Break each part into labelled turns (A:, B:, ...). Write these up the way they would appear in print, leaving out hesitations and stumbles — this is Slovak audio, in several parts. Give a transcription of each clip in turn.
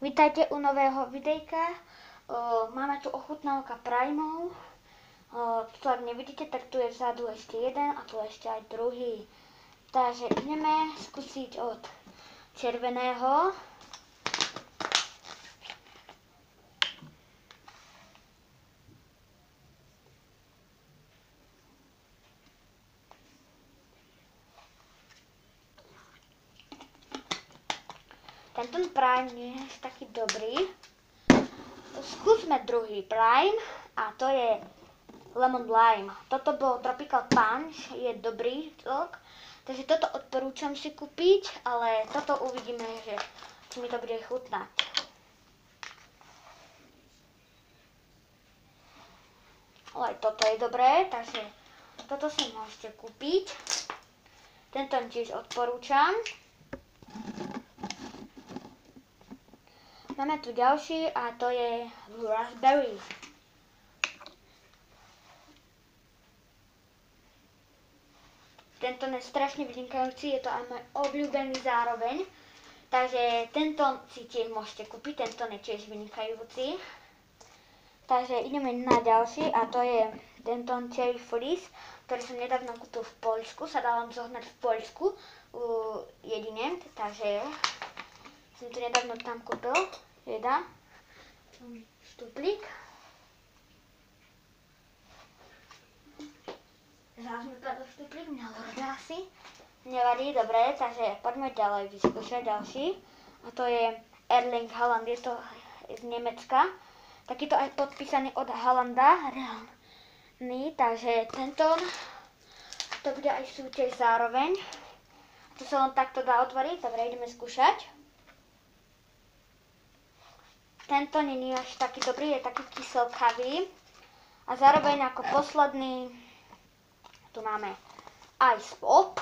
A: Vítajte u nového videjka. Máme tu ochutnávka Primeov. Tu ak nevidíte, tak tu je vzadu ešte jeden a tu ešte aj druhý. Takže ideme skúsiť od červeného. Tento Prime nie je taký dobrý. Skúsme druhý Prime a to je Lemon Lime. Toto bol Tropical Punch, je dobrý tok. Takže toto odporúčam si kúpiť, ale toto uvidíme, že či mi to bude chutnať. Ale toto je dobré, takže toto si môžete kúpiť. Tento tiež odporúčam. Máme tu ďalší a to je Raspberry. Tento je strašne vynikajúci, je to aj môj obľúbený zároveň. Takže tento si tiež môžete kúpiť, tento je tiež vynikajúci. Takže ideme na ďalší a to je tento Cherry Freeze, ktorý som nedávno kúpil v Poľsku, sa dá vám zohnať v Poľsku jedine, takže som to nedávno tam kúpil, jedna, štuplík. Zás mi padol štuplík, neložil asi. Nevadí, dobre, takže poďme ďalej vyskúšať ďalší. A to je Erling Haaland, je to z Nemecka. Takýto aj podpísaný od Haalanda, reálny, takže tento, to bude aj súťaž zároveň. To sa len takto dá otvoriť, dobre, ideme skúšať. Tento nie je až taký dobrý, je taký kyselkavý. A zároveň ako posledný tu máme Ice Pop.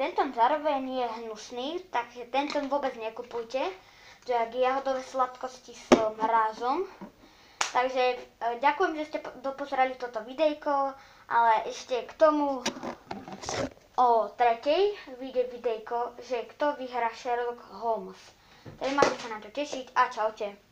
A: Tento zároveň je hnusný, takže tento vôbec nekupujte. To je jahodové sladkosti s mrazom. Takže ďakujem, že ste dopozerali toto videjko, ale ešte k tomu o tretej vyjde videjko, že kto vyhrá Sherlock Holmes. Takže máte sa na to tešiť a čaute.